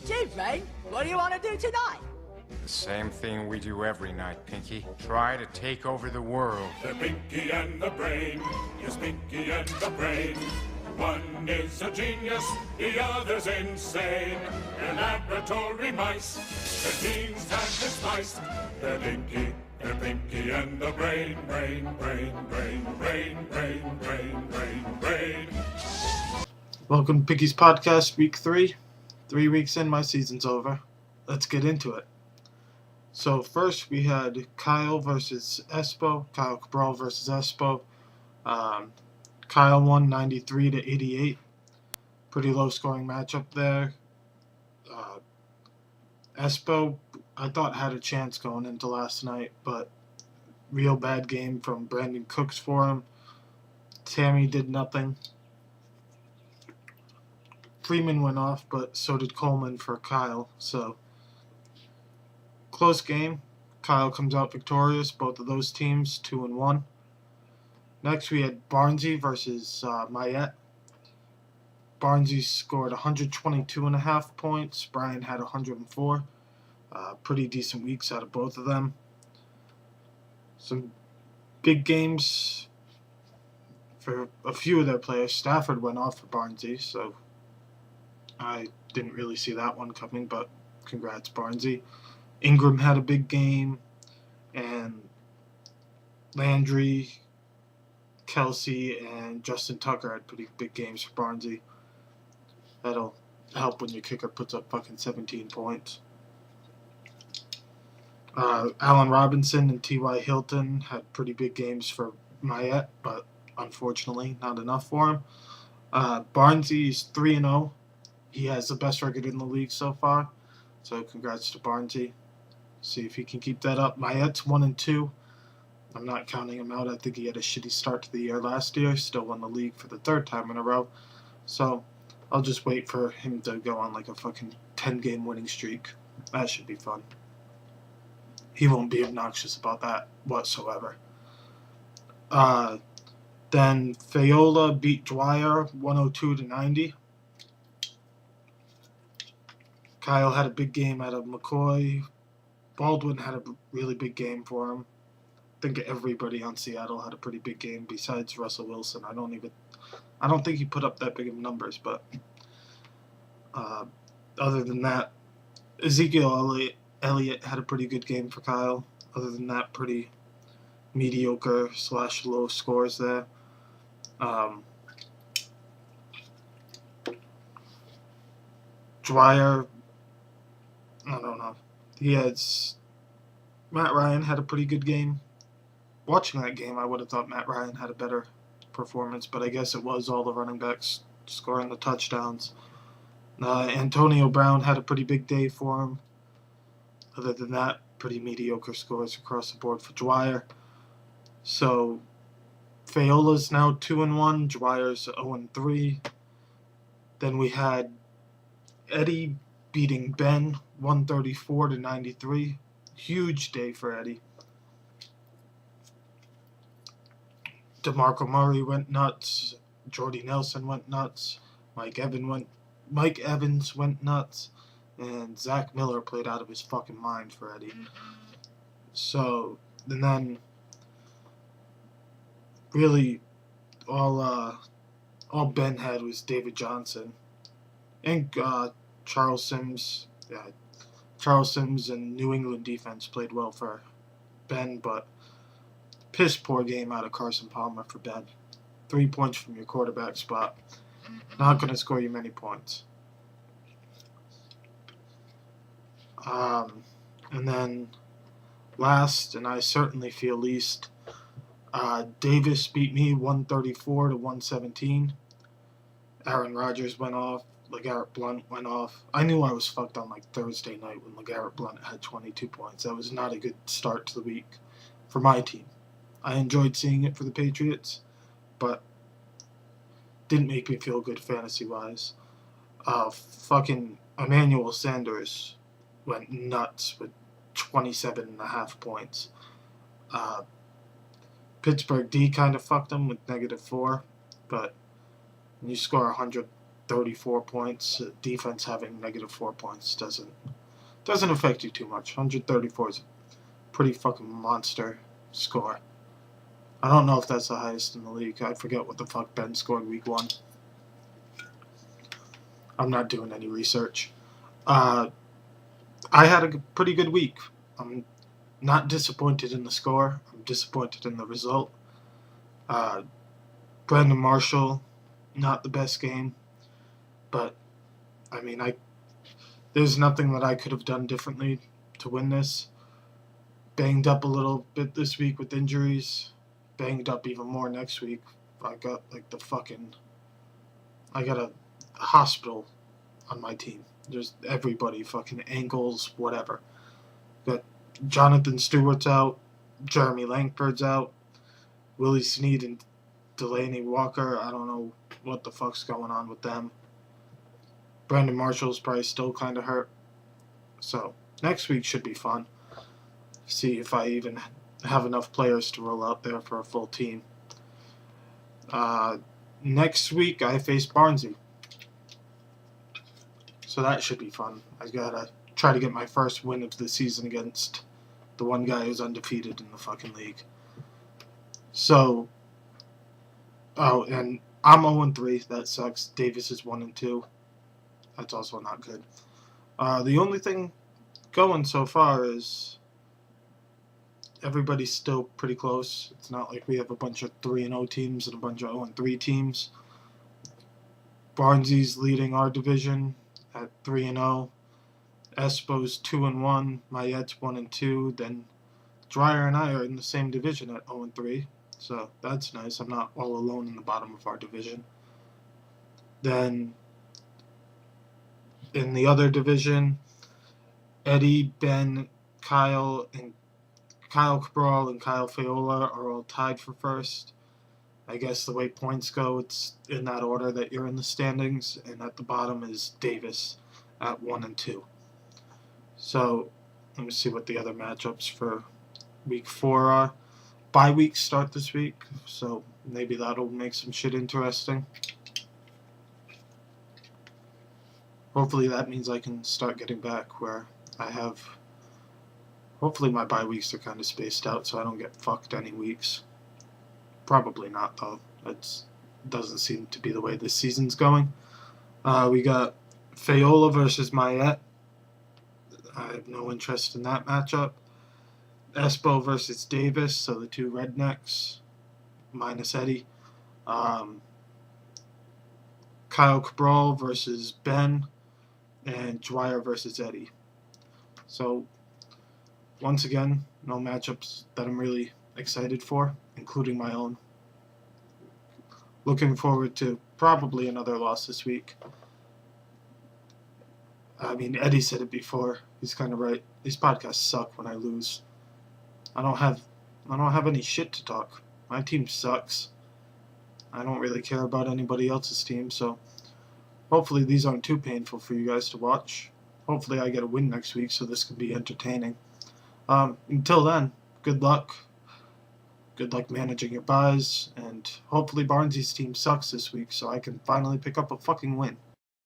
Gee, Brain, what do you want to do tonight? The same thing we do every night, Pinky. Try to take over the world. They're Pinky and the Brain. Yes, Pinky and the Brain. One is a genius, the other's insane. They're laboratory mice. Their genes have been spliced. They're Pinky and the Brain. Brain, brain, brain, brain, brain, brain, brain, brain. Welcome to Pinky's Podcast, Week 3. 3 weeks in, my season's over. Let's get into it. So first we had Kyle versus Espo. Kyle Cabral versus Espo. Kyle won 93 to 88. Pretty low scoring matchup there. Espo, I thought had a chance going into last night, but real bad game from Brandon Cooks for him. Tammy did nothing. Freeman went off, but so did Coleman for Kyle. So, close game. Kyle comes out victorious. Both of those teams, 2-1. Next, we had Barnsey versus Mayette. Barnsey scored 122.5 points. Brian had 104. Pretty decent weeks out of both of them. Some big games for a few of their players. Stafford went off for Barnsey, so I didn't really see that one coming, but congrats, Barnsey. Ingram had a big game, and Landry, Kelsey, and Justin Tucker had pretty big games for Barnsey. That'll help when your kicker puts up fucking 17 points. Allen Robinson and T.Y. Hilton had pretty big games for Mayette, but unfortunately not enough for him. Barnsey's 3-0. He has the best record in the league so far, so congrats to Barnsey. See if he can keep that up. Mayette's 1-2. I'm not counting him out. I think he had a shitty start to the year last year. Still won the league for the third time in a row. So I'll just wait for him to go on like a fucking 10-game winning streak. That should be fun. He won't be obnoxious about that whatsoever. Then Fayola beat Dwyer 102-90. Kyle had a big game out of McCoy. Baldwin had a really big game for him. I think everybody on Seattle had a pretty big game besides Russell Wilson. I don't think he put up that big of numbers, but other than that, Ezekiel Elliott had a pretty good game for Kyle. Other than that, pretty mediocre / low scores there. Dwyer, I don't know. Matt Ryan had a pretty good game. Watching that game, I would have thought Matt Ryan had a better performance, but I guess it was all the running backs scoring the touchdowns. Antonio Brown had a pretty big day for him. Other than that, pretty mediocre scores across the board for Dwyer. So, Fayola's now 2-1. Dwyer's 0-3. Then we had Eddie beating Ben 134-93. Huge day for Eddie. DeMarco Murray went nuts. Jordy Nelson went nuts. Mike Evans went nuts. And Zach Miller played out of his fucking mind for Eddie. So, and then really all Ben had was David Johnson. And Charles Sims. Yeah, Charles Sims and New England defense played well for Ben, but piss poor game out of Carson Palmer for Ben. 3 points from your quarterback spot. Not going to score you many points. And then last, and I certainly feel least, Davis beat me 134-117. Aaron Rodgers went off. LeGarrette Blount went off. I knew I was fucked on like Thursday night when LeGarrette Blount had 22 points. That was not a good start to the week for my team. I enjoyed seeing it for the Patriots, but didn't make me feel good fantasy-wise. Fucking Emmanuel Sanders went nuts with 27.5 points. Pittsburgh D kind of fucked him with -4, but when you score 100 34 points. Defense having negative 4 points doesn't affect you too much. 134 is a pretty fucking monster score. I don't know if that's the highest in the league. I forget what the fuck Ben scored week 1. I'm not doing any research. I had a pretty good week. I'm not disappointed in the score. I'm disappointed in the result. Brandon Marshall, not the best game. But, I mean, there's nothing that I could have done differently to win this. Banged up a little bit this week with injuries. Banged up even more next week. I got a hospital on my team. There's everybody, fucking ankles, whatever. Got Jonathan Stewart's out. Jeremy Langford's out. Willie Snead and Delaney Walker. I don't know what the fuck's going on with them. Brandon Marshall's probably still kind of hurt. So, next week should be fun. See if I even have enough players to roll out there for a full team. Next week, I face Barnsley. So that should be fun. I gotta try to get my first win of the season against the one guy who's undefeated in the fucking league. So, and I'm 0-3. That sucks. Davis is 1-2. That's also not good. The only thing going so far is everybody's still pretty close. It's not like we have a bunch of 3-0 teams and a bunch of 0-3 teams. Barnsley's leading our division at 3-0. Espo's 2-1. Mayette's 1-2. Then Dreyer and I are in the same division at 0-3. So that's nice. I'm not all alone in the bottom of our division. Then in the other division, Eddie, Ben, Kyle Cabral and Kyle Fayola are all tied for first. I guess the way points go, it's in that order that you're in the standings. And at the bottom is Davis at 1-2. So let me see what the other matchups for week 4 are. Bye weeks start this week, so maybe that'll make some shit interesting. Hopefully that means I can start getting back where I have... Hopefully my bye weeks are kind of spaced out so I don't get fucked any weeks. Probably not, though. That doesn't seem to be the way this season's going. We got Fayola versus Mayette. I have no interest in that matchup. Espo versus Davis, so the two rednecks, minus Eddie. Kyle Cabral versus Ben, and Dwyer versus Eddie. So, once again, no matchups that I'm really excited for, including my own. Looking forward to probably another loss this week. I mean, Eddie said it before. He's kind of right. These podcasts suck when I lose. I don't have any shit to talk. My team sucks. I don't really care about anybody else's team, so hopefully these aren't too painful for you guys to watch. Hopefully I get a win next week so this can be entertaining. Until then, good luck. Good luck managing your buys, and hopefully Barnsley's team sucks this week so I can finally pick up a fucking win.